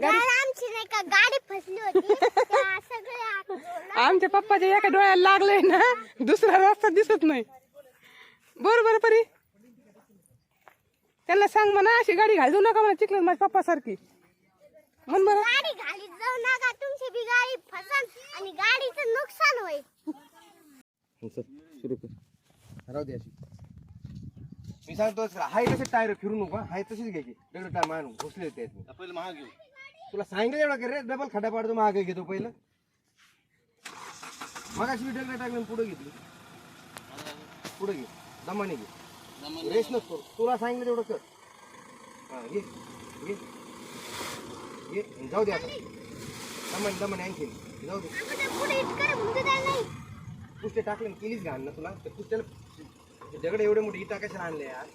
आमची नाही का गाडी फसली होती त्या सगळ्या आमच्या पप्पाच्या एका डोळ्याला लागलंय ना दुसरा रस्ता दिसत नाही. बरोबर परी त्यांना सांग म्हणा अशी गाडी घालू नका म्हणा चिखल्यात माझ्या पप्पा सारखी म्हण बरं. गाडी घालीत जाऊ नका तुमची बी गाडी फसन आणि गाडीचं नुकसान होईल. राहू दे अशी मी सांगतो हाय तसे टायर फिरू नका हाय तशीच घ्यायची दगड टायर मारून घुसले होते पहिले महाग घेऊ तुला सांगितलं एवढा रे डबल खड्डा पाडतो महाग घेतो पहिलं मग अशी दगड टाकलं पुढे घेतली पुढे घे दमाने घे रेस नको करू तुला सांगितलं तेवढं कर हा घे घे घे जाऊ दे आता दमाने दमाने आणखी जाऊ दे पुढे इतकं म्हणजे काय नाही पुष्टे टाकले केलीच घाण ना तुला तर पुष्ट्याला दगड एवढे मोठे इटा कशाला आणले यार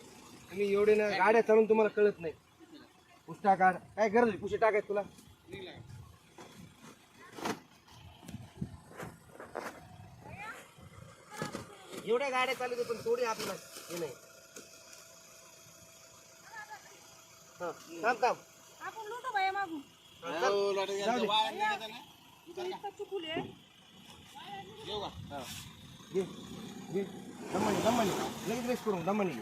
तुम्ही एवढे ना गाड्या चालून तुम्हाला कळत नाही पुष्टा काढ काय गरज आहे पुष्टे टाकायचं तुला एवढ्या गाड्या चालू पण थोडी आपल्याला हे नाही हा थांब थांब आपण लुटो बाया मागून घे घे दमाने दमाने लगेच रेस करून दमाने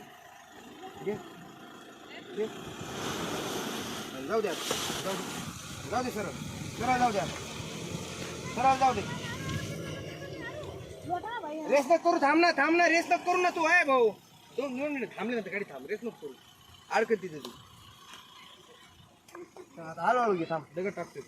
घे घे जाऊ द्या जाऊ दे सरळ सरळ जाऊ द्या सरळ जाऊ दे रेस नको करू थांब ना रेस नको करू ना तू आहे भाऊ 2 मिनिट थांबले ना गाडी थांब रेस नको करू अडकत तिथे तू आता हळूहळू घे थांब दगड टाकतोय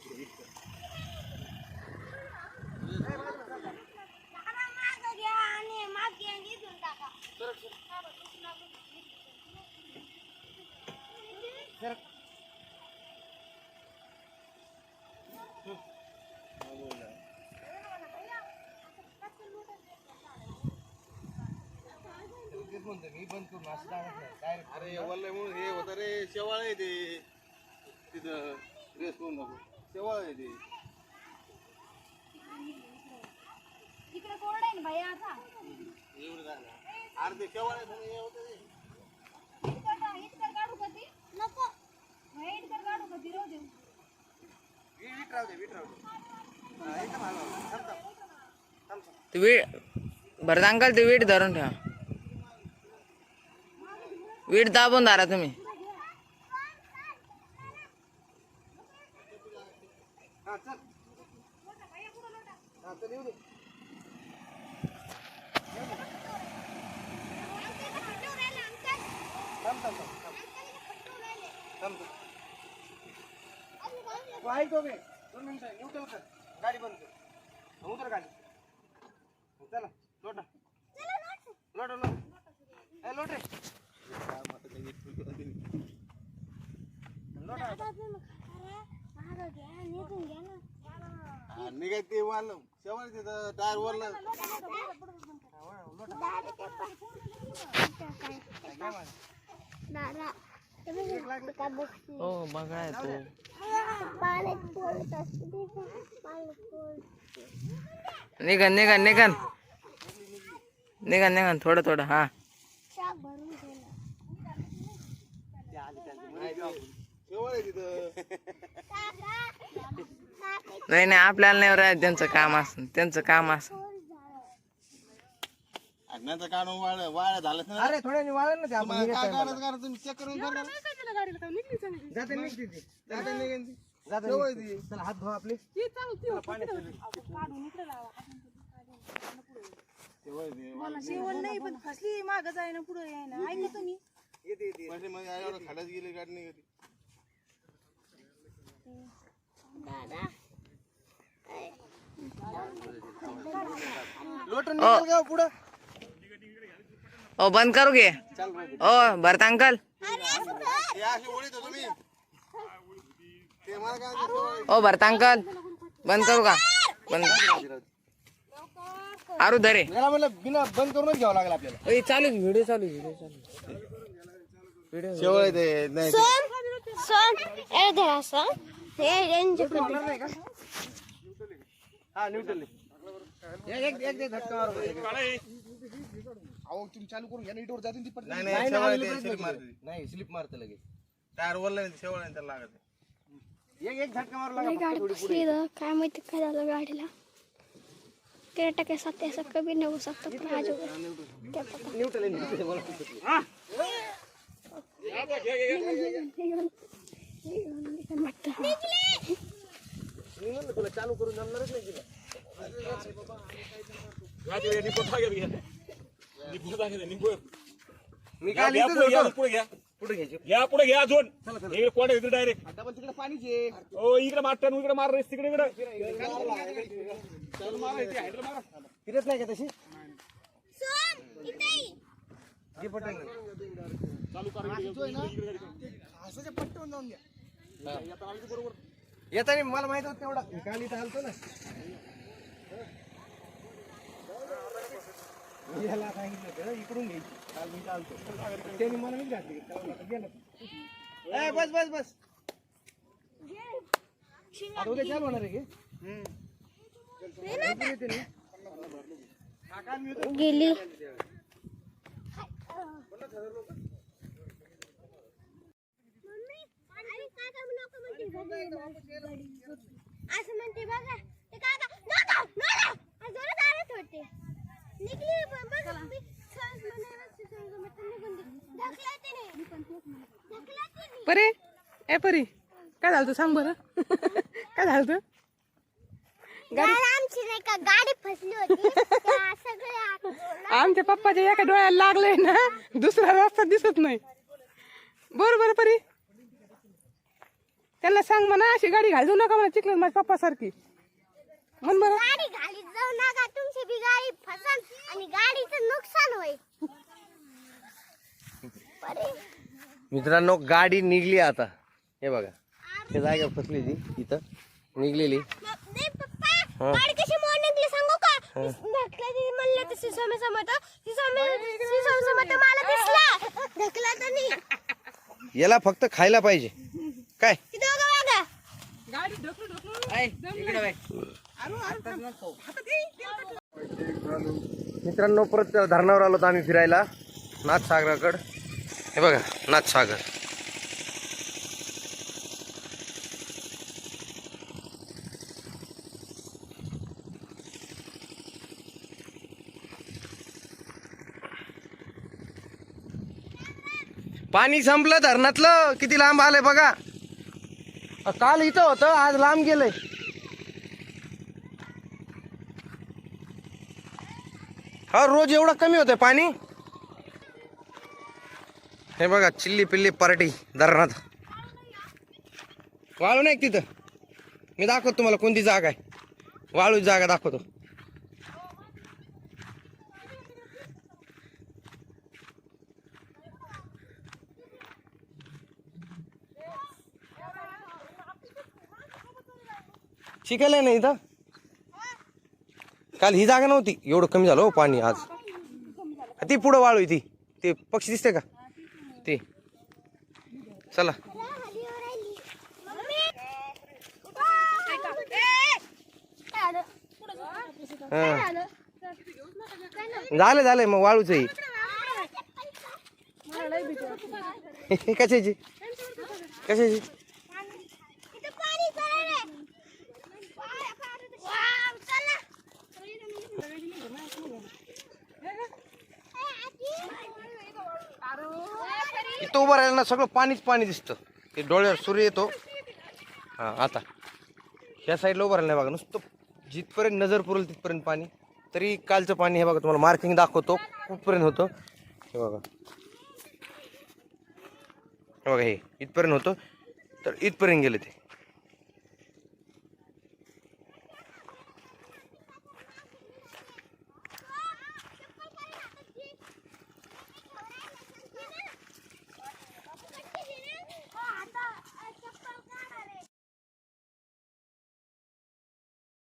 मी बंद करून असं डायरेक्ट अरे वल्लय म्हणून हे होतं रे शेवाळ आहे ते तिथं रेस करून नको शेवाळ आहे ते इकडे कोरडा आहे ना भैया आता एवढं झालं अर्धे शेवाळ आहे हे होतं रे इतकं काढू का ती नको भैया इतकं काढू का ती रोज वीट राहू दे एकदम हलवा थांब ते वीट बरं अंकल ते वीट धरून ठेवा वीट दाबून धरा तुम्ही हा चल हा चल येऊ दे थांब तू ऐक बे 2 मिनिटं न्यूट्रल कर गाडी बंद कर उतर गाडी चला लोटा लोट ए लोट रे निघाय ते वाल शेवाळ तिथं टायर वरला हो बघा तो निघन निघन निघन निघन निघन थोडं थोडं हा शेवाळ आहे तिथं नाही नाही आपल्याला नाही राहत त्यांचं काम असं अज्ञाचं काढून वाळ्या झालं ना अरे थोड्या वाळलं ना ते आपण तुम्हाला काय करायचं कारण तुम्ही चेक करून करणार जाते निघते ती जाता निघेन ती जाते शेवाळ आहे निघते. ती चला हात धुवा आपले शेवण नाही पण फसली माग जाय ना पुढे याय ना ऐका तुम्ही येते येते म्हणजे मग एवढं खाल्याच गेली गाडी निघते लोटून निघाल का पुढं ओ बंद करू घे ओ भरत अंकल हे अशी ओळीत तुम्ही ते मला काय म्हणते, ओ भरत अंकल बंद करू का बंद आरू धरे याला म्हणलं बिना बंद करूनच घ्यावं लागलं आपल्याला चालू व्हिडिओ चालू शेवाळ आहे ते नाही सोन ए धरा सोन हे रेंज हा न्यूट्रल एक धक्का मारू अहो तुम्ही चालू करून घ्या नीटवर जातील ती पण नाही नाही शेवाळ आहे ते स्लिप मारते नाही स्लिप मारते लगेच टायर वरला शेवाळ आहे त्याला लागत एक झटका मारू लागा लय फक्त गाडी थोडी फसली इथं. काय माहिती काय झालं गाडीला. 13% साथ ऐसा कभी नहीं हो सकता पर आज हो गया. क्या पता. न्यूट्रल आहे, न्यूट्रल आहे, मला सुचत नाही. मी म्हणलं तुला चालू करून जमणारच नाही तिला. मी काल इथंच होतो. पुढे घ्यायची. या पुढे घ्या अजून इकडे कोण आहे डायरेक्ट डबल तिकडे पाणीचे. ओ इकडे मारतात इकडे मार रेस तिकडे इकडे फिरत नाही का तशी घे पटकन. येताना मला माहित होत तेवढा मी काल इथं आलतो ना. मी याला सांगितलं होतं इकडून घ्यायची. काल मी इथं आलतो त्यांनी मला नाही घातली. गेलं ए, बस बस बस आता उद्या चालू होणार आहे की गेली. असं म्हणते बघा ते काका नको नको जोरात आरत होते निघली बघा मी सहज मनावरती संगमत निघून ढकलाते नाही परे ए परी काय झालं सांग बरं काय झालं आमची नाही का गाडी फसली होती त्या सगळ्या आमच्या पप्पाच्या एका डोळ्याला लागलंय ना दुसरा रस्ता दिसत नाही. बरोबर परी त्यांना सांग म्हणा अशी गाडी घालू नका म्हणा चिखल्यात माझ्या पप्पा सारखी म्हण बरं. गाडी घालीत जाऊ नका तुमची बी गाडी फसन आणि गाडीचं नुकसान होईल. मित्रांनो गाडी निघली आता हे बघा हे जागा फसली ती इथं निघलेली. नाही पप्पा गाडी कशी मोड निघली सांगू का ढकला ती म्हणलं तशी समोर समोर मला दिसला ढकला तर नाही. याला फक्त खायला पाहिजे काय. ती दोघं वागा मित्रांनो परत धरणावर आलो तर आम्ही फिरायला नाथसागराकडं. हे बघा नाथसागर. पाणी संपलं धरणातलं. किती लांब आलंय बघा. काल इथं होतं आज लांब गेलंय. हा रोज एवढं कमी होतंय पाणी. हे बघा चिल्ली पिल्ली पार्टी धरणात. वाळू नाही तिथं. मी दाखवतो तुम्हाला कोणती जागा आहे. वाळू जागा दाखवतो. शिकायला नाही इथं. काल ही जागा नव्हती एवढं कमी झालं हो पाणी आज. ती पुढं वाळू आहे ती. ते पक्षी दिसते का ते. चला झालं मग वाळूच आहे. कशाची कशाची इथं उभं राहिलं ना सगळं पाणीच पाणी दिसतं. ते डोळ्यावर सूर्य येतो. हा आता ह्या साईडला उभं राहिलं नाही बघा नुसतं जिथपर्यंत नजर पुरेल तिथपर्यंत पाणी. तरी कालचं पाणी हे बघा तुम्हाला मार्किंग दाखवतो कुठपर्यंत होतं. हे बघा हे बघा हे इथपर्यंत होतं तर इथपर्यंत गेलं ते.